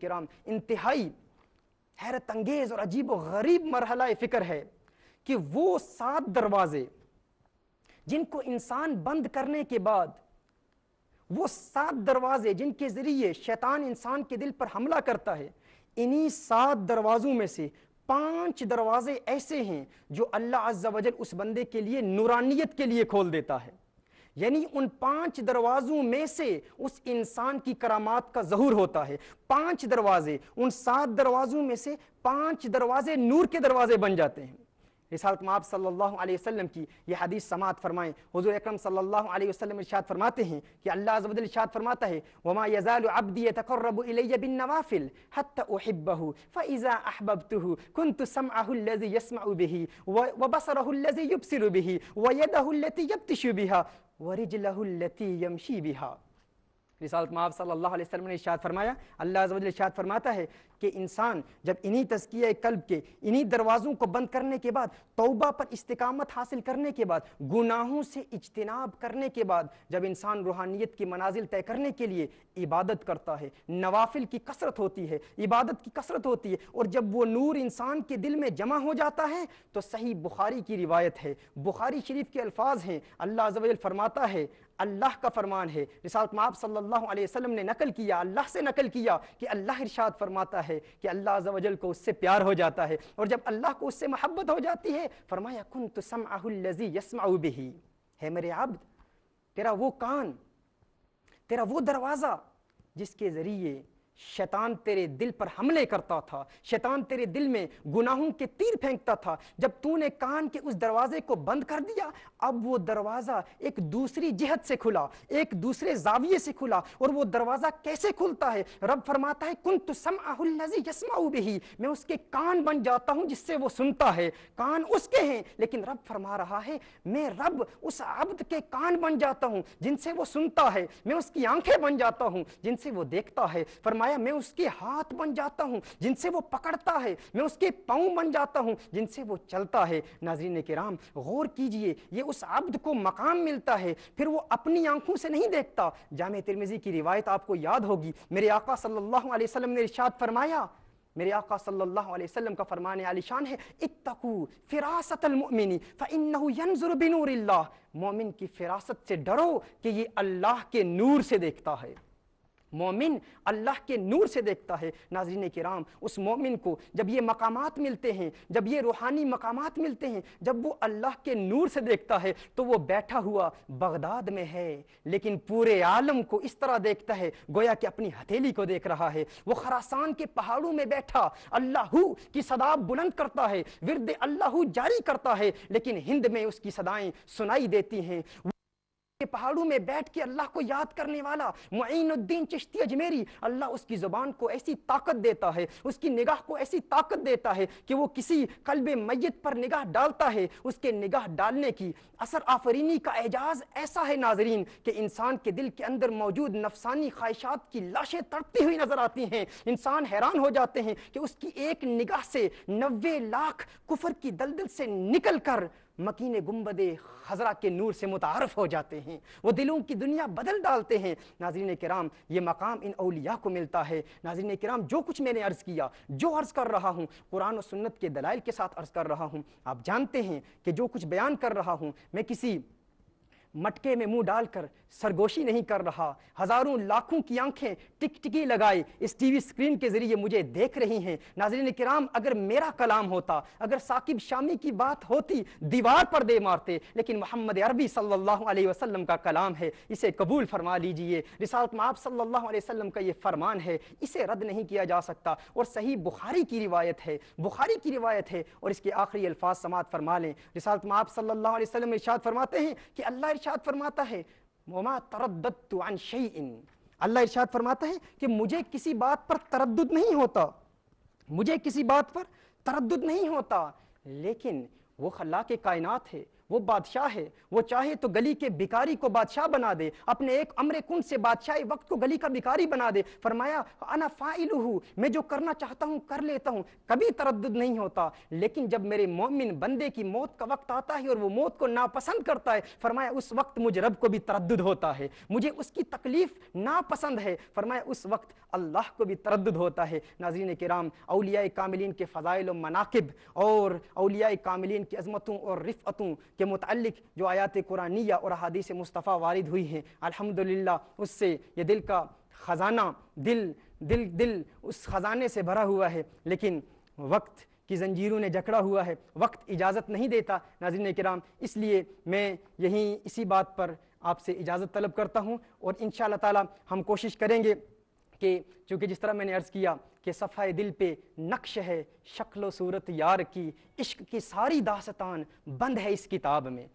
کرام انتہائی حیرت انگیز اور عجیب و غریب مرحلہ فکر ہے کہ وہ 7 دروازے جن کو انسان بند کرنے کے بعد، وہ 7 دروازے جن کے ذریعے شیطان انسان کے دل پر حملہ کرتا ہے، انہی 7 دروازوں میں سے 5 دروازے ایسے ہیں جو اللہ عز و جل اس بندے کے لیے نورانیت کے لیے کھول دیتا ہے. یعنی ان 5 دروازوں میں سے اس انسان کی کرامات کا ظہور ہوتا ہے. 5 دروازے، ان 7 دروازوں میں سے 5 دروازے نور کے دروازے بن جاتے ہیں. رسالت مآب صلی اللہ علیہ وسلم کی یہ حدیث سماعت فرمائیں. حضور اکرم صلی اللہ علیہ وسلم ارشاد فرماتے ہیں کہ اللہ عز و جل ارشاد فرماتا ہے وَمَا يَزَالُ عَبْدِي يَتَقَرَّبُ إِلَيَّ بِالنَّوَافِلِ حَتَّى أُحِبَّهُ فَإِذَا أَحْبَبْتُهُ كُنْتُ سَمْعَهُ الَّذِي يَسْمَعُ بِهِ وَبَصَرَهُ الَّذِي يُبْصِرُ بِهِ وَيَدَهُ الَّتِي يَبْطِشُ بِهَا وَرِجْلَهُ الَّتِي يَمْشِي بِهَا. رسالت مآب صلی اللہ علیہ وسلم نے ارشاد فرمایا، اللہ عز و جل ارشاد فرماتا ہے کہ انسان جب انہی تزکیہ قلب کے انہی دروازوں کو بند کرنے کے بعد، توبہ پر استقامت حاصل کرنے کے بعد، گناہوں سے اجتناب کرنے کے بعد، جب انسان روحانیت کی منازل طے کرنے کے لیے عبادت کرتا ہے، نوافل کی کثرت ہوتی ہے، عبادت کی کثرت ہوتی ہے، اور جب وہ نور انسان کے دل میں جمع ہو جاتا ہے تو صحیح بخاری کی روایت ہے، بخاری شریف کے الفاظ ہیں، اللہ عز و جل فرماتا ہے، اللہ کا فرمان ہے، رسالت مآب صلی اللہ علیہ وسلم نے نقل کیا، اللہ سے نقل کیا کہ اللہ ارشاد فرماتا ہے کہ اللہ عز و جل کو اس سے پیار ہو جاتا ہے، اور جب اللہ کو اس سے محبت ہو جاتی ہے فرمایا کنت سمعہ الذی یسمع بہ، ہے میرے عبد تیرا وہ کان، تیرا وہ دروازہ جس کے ذریعے شیطان تیرے دل پر حملے کرتا تھا، شیطان تیرے دل میں گناہوں کے تیر پھینکتا تھا، جب تو نے کان کے اس دروازے کو بند کر دیا، اب وہ دروازہ ایک دوسری جہت سے کھلا، ایک دوسرے زاویے سے کھلا. اور وہ دروازہ کیسے کھلتا ہے؟ رب فرماتا ہے کنت سمعہ الذی یسمع بہ، میں اس کے کان بن جاتا ہوں جس سے وہ سنتا ہے. کان اس کے ہیں لیکن رب فرما رہا ہے میں رب اس عبد کے کان بن جاتا ہوں جن سے وہ سنتا ہے، میں اس کی آنکھیں بن جاتا ہوں جن سے وہ دیکھتا ہے. فرمایا میں اس کے ہاتھ بن جاتا ہوں جن سے وہ پکڑتا ہے، میں اس کے پاؤں بن جاتا ہوں جن سے وہ چلتا ہے. ناظرین کرام غور کیجئے، یہ اس عبد کو مقام ملتا ہے، پھر وہ اپنی آنکھوں سے نہیں دیکھتا. جامع ترمذی کی روایت آپ کو یاد ہوگی، میرے آقا صلی اللہ علیہ وسلم نے ارشاد فرمایا، میرے آقا صلی اللہ علیہ وسلم کا فرمان عالی شان ہے اتقوا فراست المؤمن فانه ينظر بنور اللہ، مومن کی فراست سے ڈرو کہ یہ اللہ کے نور سے دیکھتا ہے، مومن اللہ کے نور سے دیکھتا ہے. ناظرین کرام اس مومن کو جب یہ مقامات ملتے ہیں، جب یہ روحانی مقامات ملتے ہیں، جب وہ اللہ کے نور سے دیکھتا ہے تو وہ بیٹھا ہوا بغداد میں ہے لیکن پورے عالم کو اس طرح دیکھتا ہے گویا کہ اپنی ہتھیلی کو دیکھ رہا ہے. وہ خراسان کے پہاڑوں میں بیٹھا اللہ کی صدا بلند کرتا ہے، ورد اللہ جاری کرتا ہے، لیکن ہند میں اس کی صدائیں سنائی دیتی ہیں. پہاڑوں میں بیٹھ کے اللہ کو یاد کرنے والا معین الدین چشتی اجمیری، اللہ اس کی زبان کو ایسی طاقت دیتا ہے، اس کی نگاہ کو ایسی طاقت دیتا ہے کہ وہ کسی قلب میت پر نگاہ ڈالتا ہے، اس کے نگاہ ڈالنے کی اثر آفرینی کا اعجاز ایسا ہے ناظرین کہ انسان کے دل کے اندر موجود نفسانی خواہشات کی لاشیں تڑپتی ہوئی نظر آتی ہیں. انسان حیران ہو جاتے ہیں کہ اس کی ایک نگاہ سے 90 لاکھ کفر کی دلدل سے نکل کر مکین گنبد خضرا کے نور سے متعارف ہو جاتے ہیں، وہ دلوں کی دنیا بدل ڈالتے ہیں. ناظرین کرام یہ مقام ان اولیاء کو ملتا ہے. ناظرین کرام جو کچھ میں نے عرض کیا، جو عرض کر رہا ہوں قرآن و سنت کے دلائل کے ساتھ عرض کر رہا ہوں. آپ جانتے ہیں کہ جو کچھ بیان کر رہا ہوں میں کسی مٹکے میں منہ ڈال کر سرگوشی نہیں کر رہا. ہزاروں لاکھوں کی آنکھیں ٹک ٹکی لگائے اس ٹی وی سکرین کے ذریعے مجھے دیکھ رہی ہیں. ناظرین کرام اگر میرا کلام ہوتا، اگر ثاقب شامی کی بات ہوتی دیوار پر دے مارتے، لیکن محمد عربی صلی اللہ علیہ وسلم کا کلام ہے، اسے قبول فرما لیجئے. رسالت مآب صلی اللہ علیہ وسلم کا یہ فرمان ہے، اسے رد نہیں کیا جا سکتا. اور صحیح بخاری کی روایت ہے، بخاری کی روایت ہے. اور اس کے آخری الفاظ سماعت فرما لیں. رسالت مآب صلی اللہ علیہ وسلم ارشاد فرماتے ہیں کہ اللہ ارشاد فرماتا ہے وما ترددت عن شیء، اللہ ارشاد فرماتا ہے کہ مجھے کسی بات پر تردد نہیں ہوتا، مجھے کسی بات پر تردد نہیں ہوتا، لیکن وہ خلاق کائنات ہے، وہ بادشاہ ہے، وہ چاہے تو گلی کے بھکاری کو بادشاہ بنا دے، اپنے ایک امر کن سے بادشاہ وقت کو گلی کا بھکاری بنا دے۔ فرمایا انا فاعلہ، میں جو کرنا چاہتا ہوں کر لیتا ہوں، کبھی تردد نہیں ہوتا۔ لیکن جب میرے مومن بندے کی موت کا وقت آتا ہے اور وہ موت کو ناپسند کرتا ہے، فرمایا اس وقت مجھے رب کو بھی تردد ہوتا ہے، مجھے اس کی تکلیف ناپسند ہے، فرمایا اس وقت اللہ کو بھی تردد ہوتا ہے۔ ناظرین کرام، اولیاء کاملین کے فضائل و مناقب اور اولیاء کاملین کی عظمتوں اور رفعتوں کے متعلق جو آیات قرآنیہ اور احادیث مصطفیٰ وارد ہوئی ہیں، الحمدللہ اس سے یہ دل کا خزانہ دل اس خزانے سے بھرا ہوا ہے، لیکن وقت کی زنجیروں نے جکڑا ہوا ہے، وقت اجازت نہیں دیتا ناظرین کرام۔ اس لیے میں یہیں اسی بات پر آپ سے اجازت طلب کرتا ہوں، اور انشاءاللہ تعالی ہم کوشش کریں گے کہ چونکہ جس طرح میں نے عرض کیا کہ صفحہ دل پہ نقش ہے شکل و صورت یار کی، عشق کی ساری داستان بند ہے اس کتاب میں،